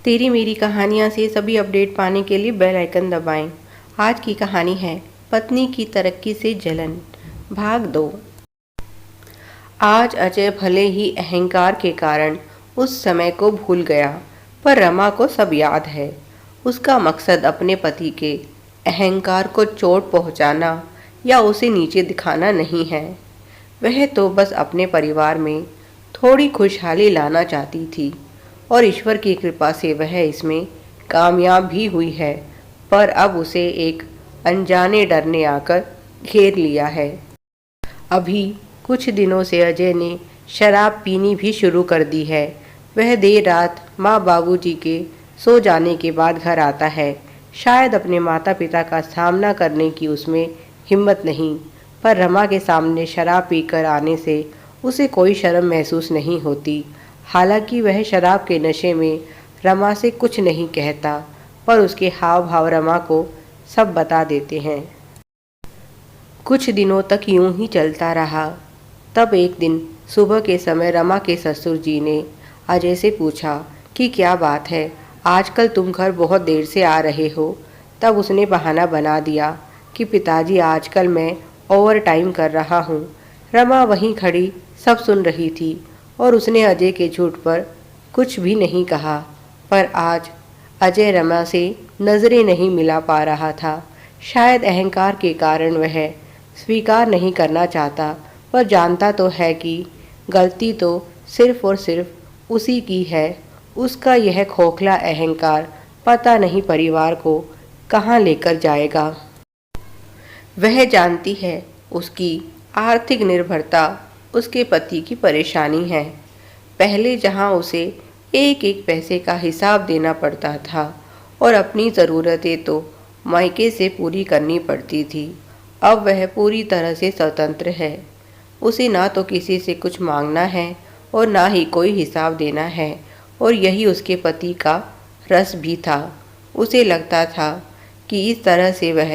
तेरी मेरी कहानियाँ से सभी अपडेट पाने के लिए बेल आइकन दबाएं। आज की कहानी है पत्नी की तरक्की से जलन, भाग 2। आज अजय भले ही अहंकार के कारण उस समय को भूल गया, पर रमा को सब याद है। उसका मकसद अपने पति के अहंकार को चोट पहुंचाना या उसे नीचे दिखाना नहीं है। वह तो बस अपने परिवार में थोड़ी खुशहाली लाना चाहती थी और ईश्वर की कृपा से वह इसमें कामयाब भी हुई है। पर अब उसे एक अनजाने डर ने आकर घेर लिया है। अभी कुछ दिनों से अजय ने शराब पीनी भी शुरू कर दी है। वह देर रात माँ बाबूजी के सो जाने के बाद घर आता है। शायद अपने माता पिता का सामना करने की उसमें हिम्मत नहीं, पर रमा के सामने शराब पीकर आने से उसे कोई शर्म महसूस नहीं होती। हालांकि वह शराब के नशे में रमा से कुछ नहीं कहता, पर उसके हाव भाव रमा को सब बता देते हैं। कुछ दिनों तक यूं ही चलता रहा। तब एक दिन सुबह के समय रमा के ससुर जी ने अजय से पूछा कि क्या बात है, आजकल तुम घर बहुत देर से आ रहे हो। तब उसने बहाना बना दिया कि पिताजी आजकल मैं ओवर टाइम कर रहा हूँ। रमा वहीं खड़ी सब सुन रही थी और उसने अजय के झूठ पर कुछ भी नहीं कहा। पर आज अजय रमा से नज़रें नहीं मिला पा रहा था। शायद अहंकार के कारण वह स्वीकार नहीं करना चाहता, पर जानता तो है कि गलती तो सिर्फ और सिर्फ उसी की है। उसका यह खोखला अहंकार पता नहीं परिवार को कहाँ लेकर जाएगा। वह जानती है उसकी आर्थिक निर्भरता उसके पति की परेशानी है। पहले जहाँ उसे एक एक पैसे का हिसाब देना पड़ता था और अपनी ज़रूरतें तो मायके से पूरी करनी पड़ती थी, अब वह पूरी तरह से स्वतंत्र है। उसे ना तो किसी से कुछ मांगना है और ना ही कोई हिसाब देना है। और यही उसके पति का रस भी था। उसे लगता था कि इस तरह से वह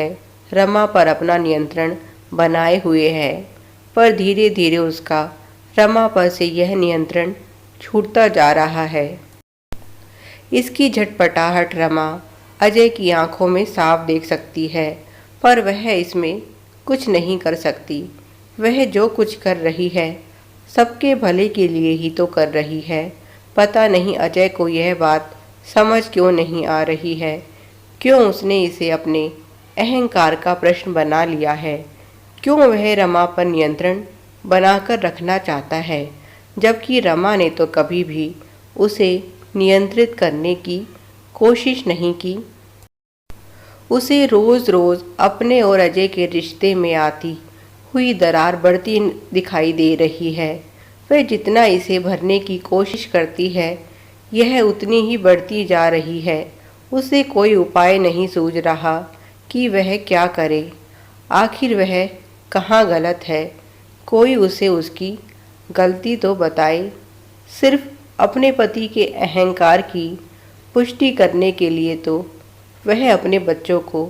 रमा पर अपना नियंत्रण बनाए हुए है, पर धीरे धीरे उसका रमा पर से यह नियंत्रण छूटता जा रहा है। इसकी झटपटाहट रमा अजय की आंखों में साफ देख सकती है, पर वह इसमें कुछ नहीं कर सकती। वह जो कुछ कर रही है सबके भले के लिए ही तो कर रही है। पता नहीं अजय को यह बात समझ क्यों नहीं आ रही है, क्यों उसने इसे अपने अहंकार का प्रश्न बना लिया है, क्यों वह रमा पर नियंत्रण बनाकर रखना चाहता है, जबकि रमा ने तो कभी भी उसे नियंत्रित करने की कोशिश नहीं की। उसे रोज़ रोज़ अपने और अजय के रिश्ते में आती हुई दरार बढ़ती दिखाई दे रही है। वह जितना इसे भरने की कोशिश करती है, यह उतनी ही बढ़ती जा रही है। उसे कोई उपाय नहीं सूझ रहा कि वह क्या करे। आखिर वह कहाँ गलत है, कोई उसे उसकी गलती तो बताए। सिर्फ अपने पति के अहंकार की पुष्टि करने के लिए तो वह अपने बच्चों को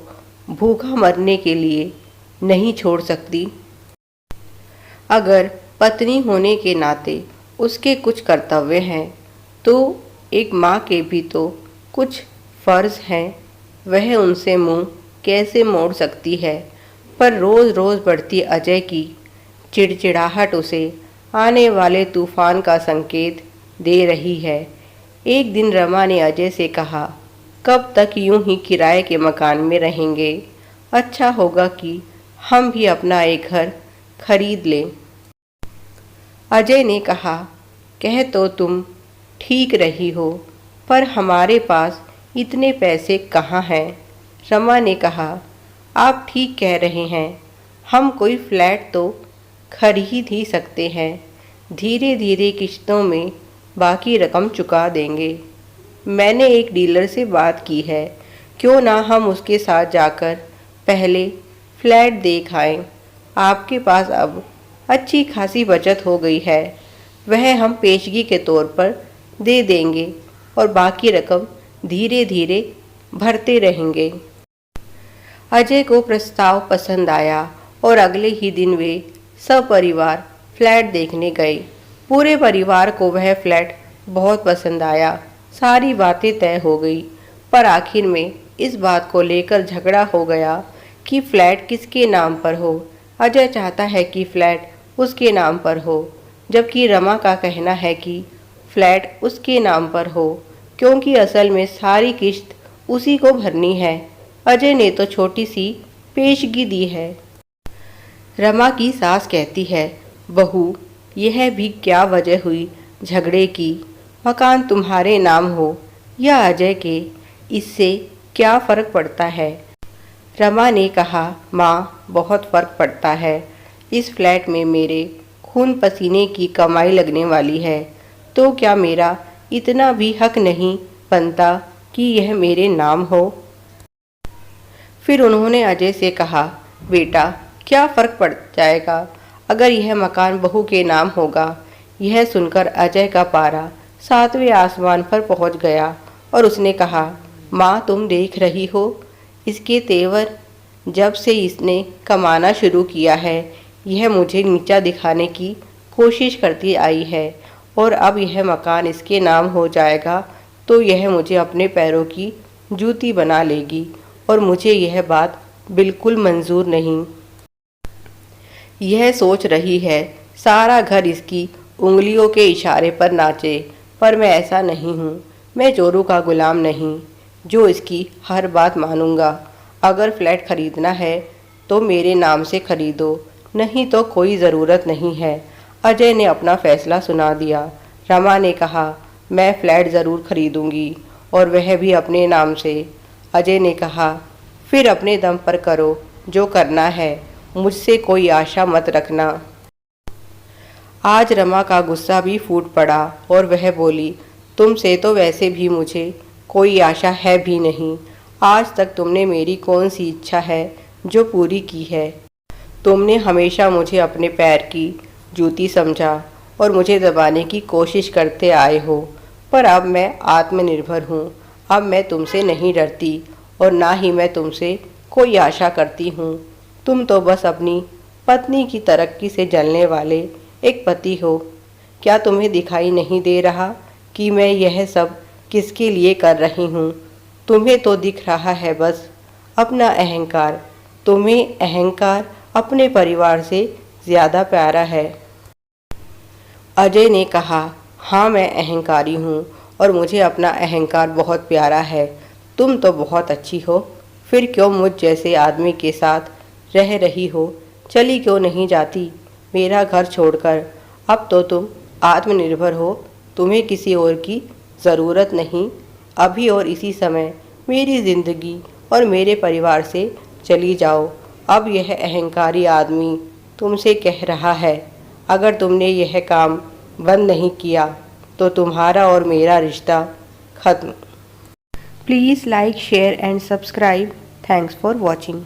भूखा मरने के लिए नहीं छोड़ सकती। अगर पत्नी होने के नाते उसके कुछ कर्तव्य हैं, तो एक माँ के भी तो कुछ फ़र्ज़ हैं। वह उनसे मुंह कैसे मोड़ सकती है। पर रोज़ रोज़ बढ़ती अजय की चिड़चिड़ाहट उसे आने वाले तूफान का संकेत दे रही है। एक दिन रमा ने अजय से कहा, कब तक यूं ही किराए के मकान में रहेंगे? अच्छा होगा कि हम भी अपना एक घर खरीद लें। अजय ने कहा, कह तो तुम ठीक रही हो, पर हमारे पास इतने पैसे कहाँ हैं? रमा ने कहा, आप ठीक कह रहे हैं, हम कोई फ्लैट तो खरीद ही सकते हैं। धीरे धीरे किश्तों में बाकी रकम चुका देंगे। मैंने एक डीलर से बात की है, क्यों ना हम उसके साथ जाकर पहले फ्लैट देख आएं। आपके पास अब अच्छी खासी बचत हो गई है, वह हम पेशगी के तौर पर दे देंगे और बाकी रकम धीरे धीरे भरते रहेंगे। अजय को प्रस्ताव पसंद आया और अगले ही दिन वे सपरिवार फ्लैट देखने गए। पूरे परिवार को वह फ्लैट बहुत पसंद आया। सारी बातें तय हो गई। पर आखिर में इस बात को लेकर झगड़ा हो गया कि फ्लैट किसके नाम पर हो। अजय चाहता है कि फ्लैट उसके नाम पर हो, जबकि रमा का कहना है कि फ्लैट उसके नाम पर हो, क्योंकि असल में सारी किश्त उसी को भरनी है। अजय ने तो छोटी सी पेशगी दी है। रमा की सास कहती है, बहू, यह भी क्या वजह हुई झगड़े की। मकान तुम्हारे नाम हो या अजय के, इससे क्या फ़र्क पड़ता है। रमा ने कहा, माँ, बहुत फ़र्क पड़ता है। इस फ्लैट में मेरे खून पसीने की कमाई लगने वाली है, तो क्या मेरा इतना भी हक नहीं बनता कि यह मेरे नाम हो। फिर उन्होंने अजय से कहा, बेटा, क्या फ़र्क पड़ जाएगा अगर यह मकान बहू के नाम होगा। यह सुनकर अजय का पारा 7वें आसमान पर पहुंच गया और उसने कहा, माँ, तुम देख रही हो इसके तेवर। जब से इसने कमाना शुरू किया है, यह मुझे नीचा दिखाने की कोशिश करती आई है, और अब यह मकान इसके नाम हो जाएगा तो यह मुझे अपने पैरों की जूती बना लेगी, और मुझे यह बात बिल्कुल मंजूर नहीं। यह सोच रही है सारा घर इसकी उंगलियों के इशारे पर नाचे, पर मैं ऐसा नहीं हूँ। मैं चोरों का गुलाम नहीं जो इसकी हर बात मानूंगा। अगर फ्लैट खरीदना है तो मेरे नाम से खरीदो, नहीं तो कोई ज़रूरत नहीं है। अजय ने अपना फैसला सुना दिया। रमा ने कहा, मैं फ्लैट ज़रूर खरीदूंगी, और वह भी अपने नाम से। अजय ने कहा, फिर अपने दम पर करो जो करना है, मुझसे कोई आशा मत रखना। आज रमा का गुस्सा भी फूट पड़ा और वह बोली, तुमसे तो वैसे भी मुझे कोई आशा है भी नहीं। आज तक तुमने मेरी कौन सी इच्छा है जो पूरी की है। तुमने हमेशा मुझे अपने पैर की जूती समझा और मुझे दबाने की कोशिश करते आए हो, पर अब मैं आत्मनिर्भर हूँ। अब मैं तुमसे नहीं डरती और ना ही मैं तुमसे कोई आशा करती हूँ। तुम तो बस अपनी पत्नी की तरक्की से जलने वाले एक पति हो। क्या तुम्हें दिखाई नहीं दे रहा कि मैं यह सब किसके लिए कर रही हूँ। तुम्हें तो दिख रहा है बस अपना अहंकार। तुम्हें अहंकार अपने परिवार से ज़्यादा प्यारा है। अजय ने कहा, हाँ, मैं अहंकारी हूँ और मुझे अपना अहंकार बहुत प्यारा है। तुम तो बहुत अच्छी हो, फिर क्यों मुझ जैसे आदमी के साथ रह रही हो। चली क्यों नहीं जाती मेरा घर छोड़कर। अब तो तुम आत्मनिर्भर हो, तुम्हें किसी और की ज़रूरत नहीं। अभी और इसी समय मेरी ज़िंदगी और मेरे परिवार से चली जाओ। अब यह अहंकारी आदमी तुमसे कह रहा है, अगर तुमने यह काम बंद नहीं किया तो तुम्हारा और मेरा रिश्ता खत्म। Please like, share and subscribe. Thanks for watching.